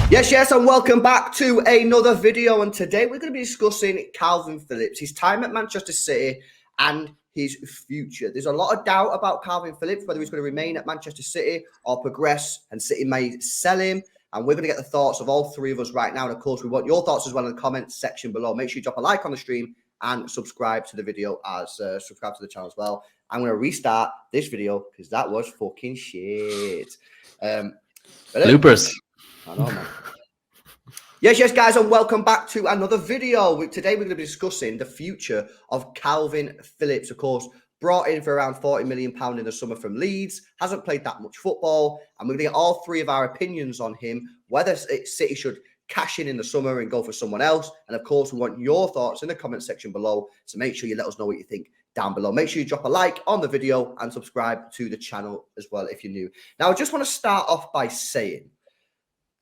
Yes, and welcome back to another video. And today we're going to be discussing Kalvin Phillips, his time at Manchester City and his future. There's a lot of doubt about Kalvin Phillips, whether he's going to remain at Manchester City or progress, and City may sell him. And we're going to get the thoughts of all three of us right now. And of course, we want your thoughts as well in the comments section below. Make sure you drop a like on the stream and subscribe to the video subscribe to the channel as well. I'm going to restart this video because that was fucking shit. Bloopers. I know, man. Yes, guys, and welcome back to another video. Today, we're going to be discussing the future of Kalvin Phillips. Of course, brought in for around £40 million in the summer from Leeds, hasn't played that much football, and we're going to get all three of our opinions on him, whether City should cash in the summer and go for someone else. And of course, we want your thoughts in the comment section below, so make sure you let us know what you think down below. Make sure you drop a like on the video and subscribe to the channel as well if you're new. Now, I just want to start off by saying,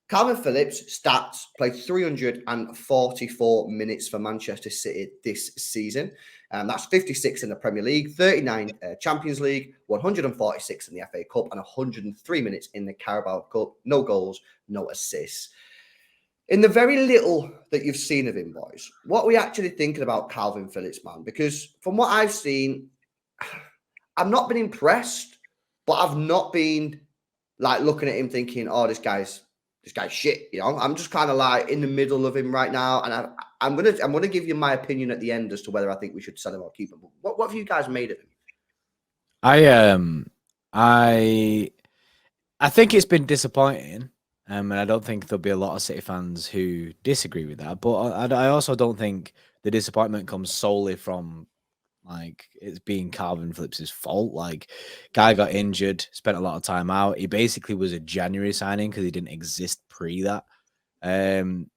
Kalvin Phillips' stats played 344 minutes for Manchester City this season. That's 56 in the Premier League, 39 Champions League, 146 in the FA Cup, and 103 minutes in the Carabao Cup. No goals, no assists. In the very little that you've seen of him, boys, what are we actually thinking about Kalvin Phillips, man? Because from what I've seen, I've not been impressed, but I've not been like looking at him thinking, oh, this guy's shit, you know. I'm just kind of like in the middle of him right now, and I'm gonna give you my opinion at the end as to whether I think we should sell him or keep him. What have you guys made of him? I think it's been disappointing, and I don't think there'll be a lot of City fans who disagree with that. But I also don't think the disappointment comes solely from like it's being Kalvin Phillips' fault. Like, guy got injured, spent a lot of time out. He basically was a January signing because he didn't exist pre that. And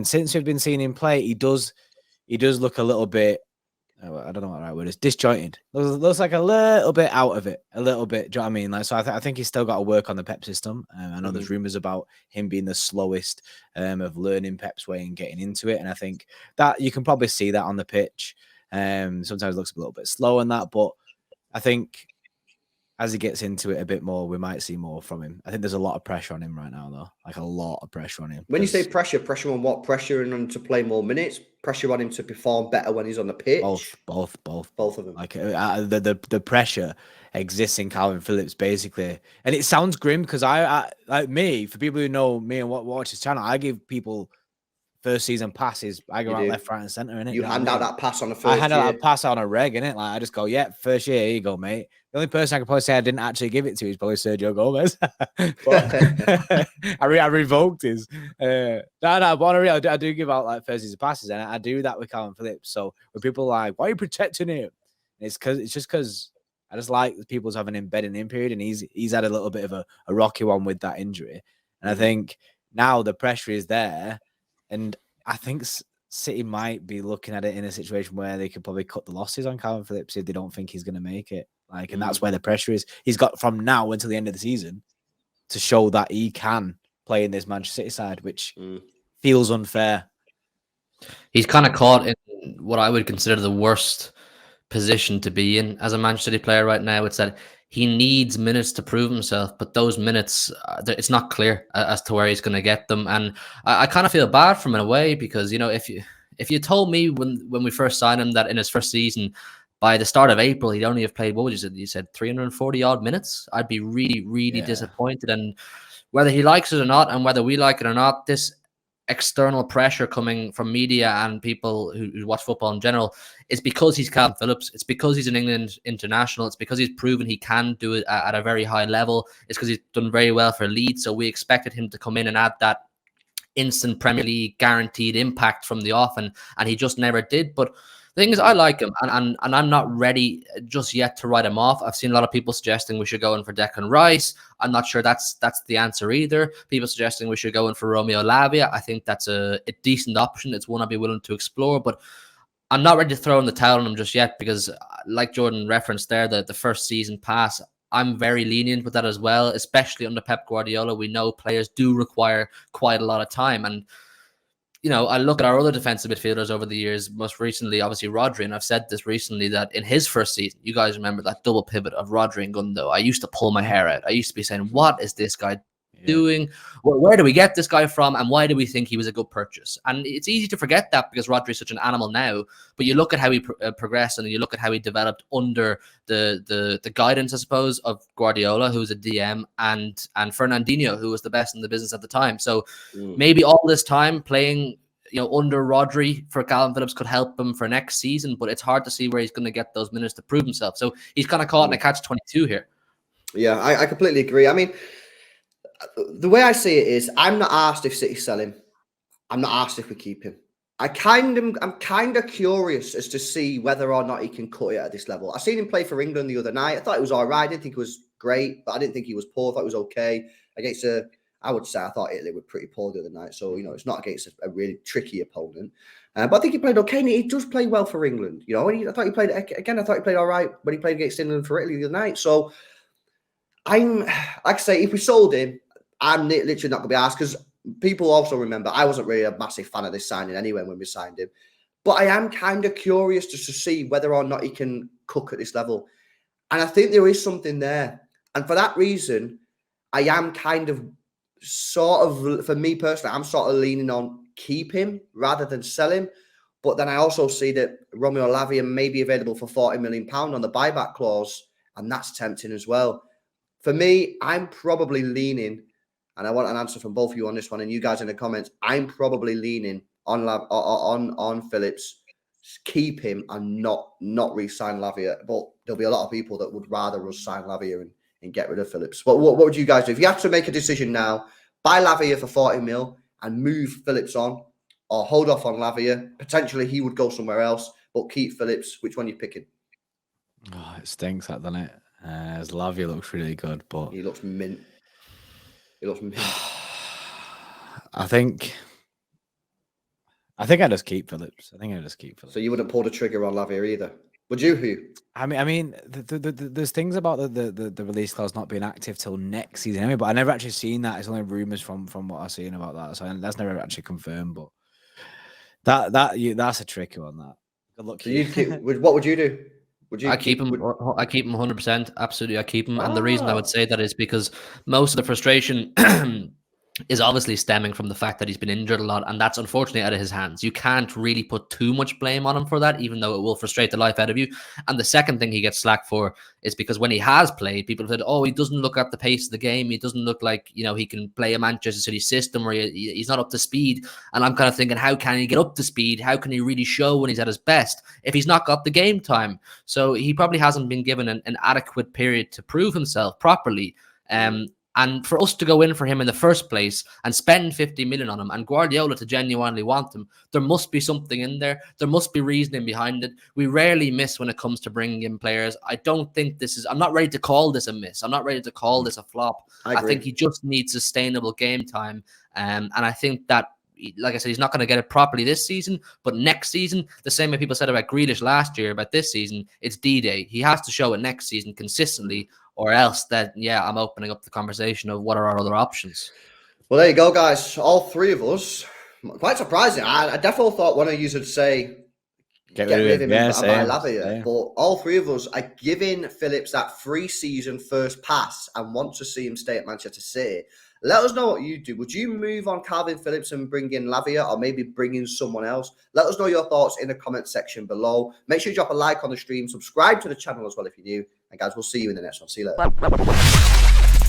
since we've been seeing him play, he does look a little bit. I don't know what the right word is. Disjointed. Looks like a little bit out of it. A little bit. Do you know what I mean? Like, so I think he's still got to work on the Pep system. I know there's rumors about him being the slowest of learning Pep's way and getting into it. And I think that you can probably see that on the pitch. Sometimes it looks a little bit slow in that, but I think as he gets into it a bit more, we might see more from him. I think there's a lot of pressure on him right now, though. Like a lot of pressure on him. When you say pressure on what? Pressure on him to play more minutes? Pressure on him to perform better when he's on the pitch? Both of them. Like the pressure exists in Kalvin Phillips, basically. And it sounds grim because I like me, for people who know me and watch his channel, I give people first season passes. I go out left, right, and center, innit? You hand out that pass on the first I hand out that pass on a reg, innit? Like, I just go, yeah, first year, here you go, mate. The only person I can probably say I didn't actually give it to is probably Sergio Gomez. I revoked his. But I do give out like first season passes, and I do that with Kalvin Phillips. So when people are like, why are you protecting him? It's just because I just like people's having an embedding in period, and he's had a little bit of a rocky one with that injury. And I think now the pressure is there. And I think City might be looking at it in a situation where they could probably cut the losses on Kalvin Phillips if they don't think he's going to make it. Like, and that's where the pressure is. He's got from now until the end of the season to show that he can play in this Manchester City side, which feels unfair. He's kind of caught in what I would consider the worst position to be in as a Manchester City player right now. It's that he needs minutes to prove himself, but those minutes, it's not clear as to where he's going to get them. And I kind of feel bad for him in a way because, you know, if you told me when we first signed him that in his first season, by the start of April, he'd only have played, what would you say? You said 340 odd minutes. I'd be really, really disappointed. And whether he likes it or not, and whether we like it or not, this external pressure coming from media and people who watch football in general is because he's Kalvin Phillips. It's because he's an England international. It's because he's proven he can do it at a very high level. It's because he's done very well for Leeds. So we expected him to come in and add that instant Premier League guaranteed impact from the off, and he just never did. But the thing is, I like him, and I'm not ready just yet to write him off. I've seen a lot of people suggesting we should go in for Declan Rice. I'm not sure that's the answer either. People suggesting we should go in for Romeo Lavia. I think that's a decent option. It's one I'd be willing to explore, but I'm not ready to throw in the towel on him just yet because, like Jordan referenced there, the first season pass, I'm very lenient with that as well, especially under Pep Guardiola. We know players do require quite a lot of time, and I look at our other defensive midfielders over the years, most recently, obviously, Rodri, and I've said this recently that in his first season, you guys remember that double pivot of Rodri and Gundo. I used to pull my hair out. I used to be saying, what is this guy doing? Where do we get this guy from? And why do we think he was a good purchase? And it's easy to forget that because Rodri is such an animal now, but you look at how he progressed and you look at how he developed under the guidance, I suppose, of Guardiola, who was a DM, and Fernandinho, who was the best in the business at the time. So maybe all this time playing under Rodri for Kalvin Phillips could help him for next season, but it's hard to see where he's going to get those minutes to prove himself. So he's kind of caught in a catch-22 here. Yeah, I completely agree. I mean, the way I see it is, I'm not asked if City sell him. I'm not asked if we keep him. I'm kind of curious as to see whether or not he can cut it at this level. I seen him play for England the other night. I thought it was all right. I didn't think it was great, but I didn't think he was poor. I thought it was okay. Against I would say I thought Italy were pretty poor the other night. So, it's not against a really tricky opponent. But I think he played okay. And he does play well for England. I thought he played all right when he played against England for Italy the other night. So like I say, if we sold him, I'm literally not going to be asked, because people also remember I wasn't really a massive fan of this signing anyway when we signed him. But I am kind of curious just to see whether or not he can cook at this level. And I think there is something there. And for that reason, I am kind of for me personally, I'm sort of leaning on keep him rather than sell him. But then I also see that Romeo Lavia may be available for £40 million on the buyback clause. And that's tempting as well. For me, I'm probably leaning, and I want an answer from both of you on this one, and you guys in the comments, I'm probably leaning on Phillips, keep him and not re-sign Lavia. But there'll be a lot of people that would rather us sign Lavia and get rid of Phillips. But what would you guys do? If you have to make a decision now, buy Lavia for 40 mil and move Phillips on, or hold off on Lavia, potentially he would go somewhere else, but keep Phillips, which one are you picking? Oh, it stinks, doesn't it? As Lavia looks really good, but he looks mint. I think I just keep Phillips. So you wouldn't pull the trigger on Lavia either, would you? Who? I mean, there's things about the release clause not being active till next season anyway, but I never actually seen that. It's only rumors from what I've seen about that, so that's never actually confirmed. But that's a tricky one. That good luck. So what would you do? I keep him 100%. Absolutely, I keep him. And the reason I would say that is because most of the frustration is obviously stemming from the fact that he's been injured a lot, and that's unfortunately out of his hands. You can't really put too much blame on him for that, even though it will frustrate the life out of you. And the second thing he gets slack for is because when he has played, people have said, oh, he doesn't look at the pace of the game. He doesn't look like, he can play a Manchester City system, or he's not up to speed. And I'm kind of thinking, how can he get up to speed? How can he really show when he's at his best if he's not got the game time? So he probably hasn't been given an adequate period to prove himself properly. And for us to go in for him in the first place and spend 50 million on him, and Guardiola to genuinely want him, there must be something in there. There must be reasoning behind it. We rarely miss when it comes to bringing in players. I don't think I'm not ready to call this a miss. I'm not ready to call this a flop. I think he just needs sustainable game time. And I think that, like I said, he's not going to get it properly this season, but next season, the same way people said about Grealish last year, about this season, it's D-Day. He has to show it next season consistently, or else I'm opening up the conversation of what are our other options. Well, there you go, guys. All three of us. Quite surprising. I definitely thought one of you would say get rid of him and buy Lavia. But all three of us are giving Phillips that free season first pass and want to see him stay at Manchester City. Let us know what you do. Would you move on Kalvin Phillips and bring in Lavia, or maybe bring in someone else? Let us know your thoughts in the comment section below. Make sure you drop a like on the stream. Subscribe to the channel as well if you're new. And guys, we'll see you in the next one. See you later.